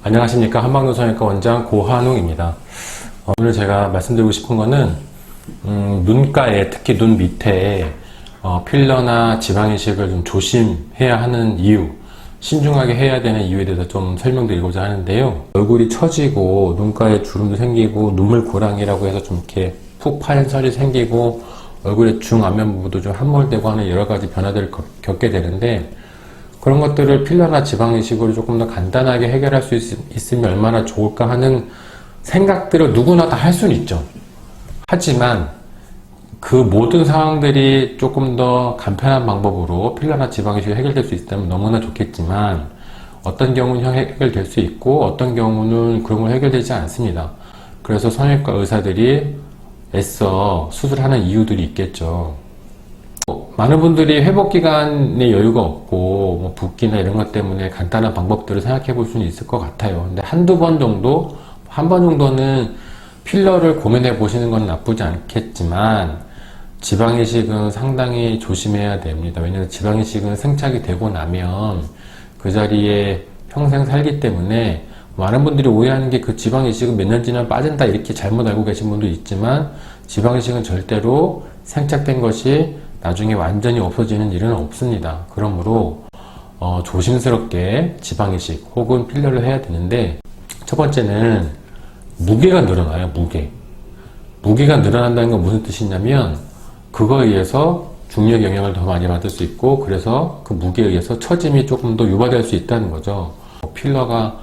안녕하십니까. 한방눈성형외과 원장 고한웅입니다. 오늘 제가 말씀드리고 싶은 거는 눈가에, 특히 눈 밑에 필러나 지방이식을 좀 조심해야 하는 이유, 신중하게 해야 되는 이유에 대해서 좀 설명드리고자 하는데요. 얼굴이 처지고 눈가에 주름도 생기고 눈물 고랑이라고 해서 좀 이렇게 푹 파인 살이 생기고 얼굴의 중안면 부분도 좀 함몰되고 하는 여러 가지 변화들을 겪게 되는데, 그런 것들을 필러나 지방이식으로 조금 더 간단하게 해결할 수 있으면 얼마나 좋을까 하는 생각들을 누구나 다 할 수는 있죠. 하지만 그 모든 상황들이 조금 더 간편한 방법으로 필러나 지방이식이 해결될 수 있다면 너무나 좋겠지만, 어떤 경우는 해결될 수 있고 어떤 경우는 그런 걸 해결되지 않습니다. 그래서 성형외과 의사들이 애써 수술하는 이유들이 있겠죠. 많은 분들이 회복기간에 여유가 없고 붓기나 이런 것 때문에 간단한 방법들을 생각해 볼 수는 있을 것 같아요. 근데 한두 번 정도, 한 번 정도는 필러를 고민해 보시는 건 나쁘지 않겠지만, 지방이식은 상당히 조심해야 됩니다. 왜냐하면 지방이식은 생착이 되고 나면 그 자리에 평생 살기 때문에, 많은 분들이 오해하는 게 그 지방이식은 몇 년 지나면 빠진다 이렇게 잘못 알고 계신 분도 있지만, 지방이식은 절대로 생착된 것이 나중에 완전히 없어지는 일은 없습니다. 그러므로 조심스럽게 지방이식 혹은 필러를 해야 되는데, 첫 번째는 무게가 늘어나요. 무게가 늘어난다는 건 무슨 뜻이냐면, 그거에 의해서 중력 영향을 더 많이 받을 수 있고, 그래서 그 무게에 의해서 처짐이 조금 더 유발될 수 있다는 거죠. 필러가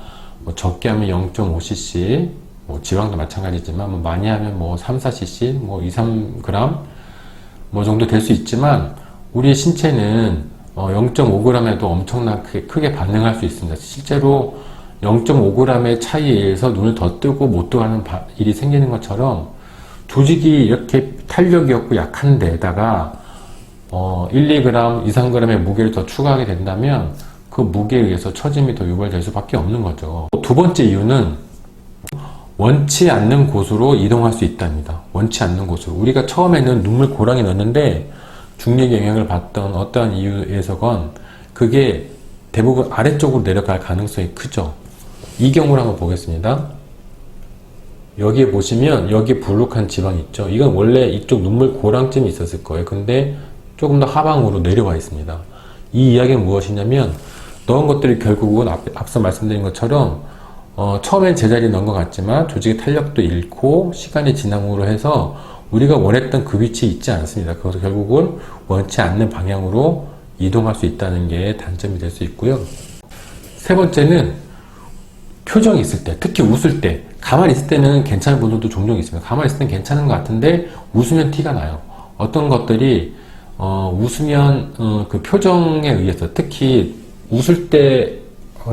적게 하면 0.5cc, 지방도 마찬가지지만 많이 하면 3, 4cc, 2, 3g 정도 될 수 있지만, 우리 신체는 0.5g에도 엄청나게 크게 반응할 수 있습니다. 실제로 0.5g의 차이에 의해서 눈을 더 뜨고 못 뜨고 하는 일이 생기는 것처럼, 조직이 이렇게 탄력이 없고 약한 데다가 1, 2g, 2, 3g의 무게를 더 추가하게 된다면 그 무게에 의해서 처짐이 더 유발될 수밖에 없는 거죠. 두 번째 이유는 원치 않는 곳으로 이동할 수 있답니다. 원치 않는 곳으로. 우리가 처음에는 눈물 고랑이 넣었는데 중력의 영향을 받던 어떠한 이유에서건 그게 대부분 아래쪽으로 내려갈 가능성이 크죠. 이 경우를 한번 보겠습니다. 여기에 보시면 여기 불룩한 지방이 있죠. 이건 원래 이쪽 눈물 고랑쯤이 있었을 거예요. 근데 조금 더 하방으로 내려와 있습니다. 이 이야기는 무엇이냐면, 넣은 것들이 결국은 앞서 말씀드린 것처럼 처음엔 제자리에 넣은 것 같지만 조직의 탄력도 잃고 시간이 지남으로 해서 우리가 원했던 그 위치에 있지 않습니다. 그래서 결국은 원치 않는 방향으로 이동할 수 있다는 게 단점이 될 수 있고요. 세 번째는 표정이 있을 때, 특히 웃을 때. 가만히 있을 때는 괜찮은 분들도 종종 있습니다. 가만히 있을 때는 괜찮은 것 같은데 웃으면 티가 나요. 어떤 것들이 웃으면 그 표정에 의해서, 특히 웃을 때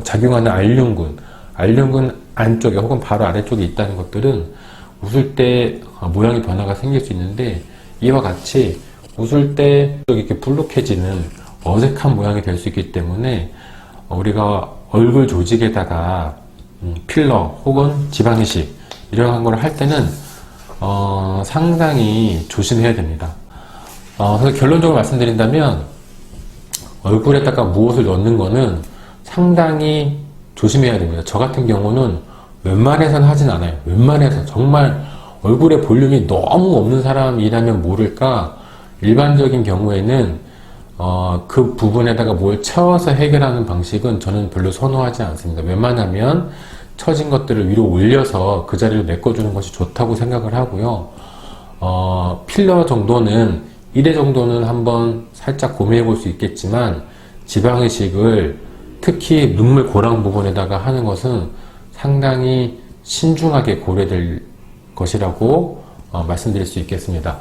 작용하는 알륜근 안쪽에 혹은 바로 아래쪽에 있다는 것들은 웃을 때 모양의 변화가 생길 수 있는데, 이와 같이 웃을 때 이렇게 불룩해지는 어색한 모양이 될 수 있기 때문에 우리가 얼굴 조직에다가 필러 혹은 지방이식 이런 걸 할 때는 상당히 조심해야 됩니다. 그래서 결론적으로 말씀드린다면, 얼굴에다가 무엇을 넣는 거는 상당히 조심해야 됩니다. 저 같은 경우는 웬만해서는 하진 않아요. 웬만해서 정말 얼굴에 볼륨이 너무 없는 사람이라면 모를까, 일반적인 경우에는 그 부분에다가 뭘 채워서 해결하는 방식은 저는 별로 선호하지 않습니다. 웬만하면 처진 것들을 위로 올려서 그 자리를 메꿔주는 것이 좋다고 생각을 하고요. 필러 정도는 1회 정도는 한번 살짝 고민해 볼 수 있겠지만, 지방이식을 특히 눈물 고랑 부분에다가 하는 것은 상당히 신중하게 고려될 것이라고 말씀드릴 수 있겠습니다.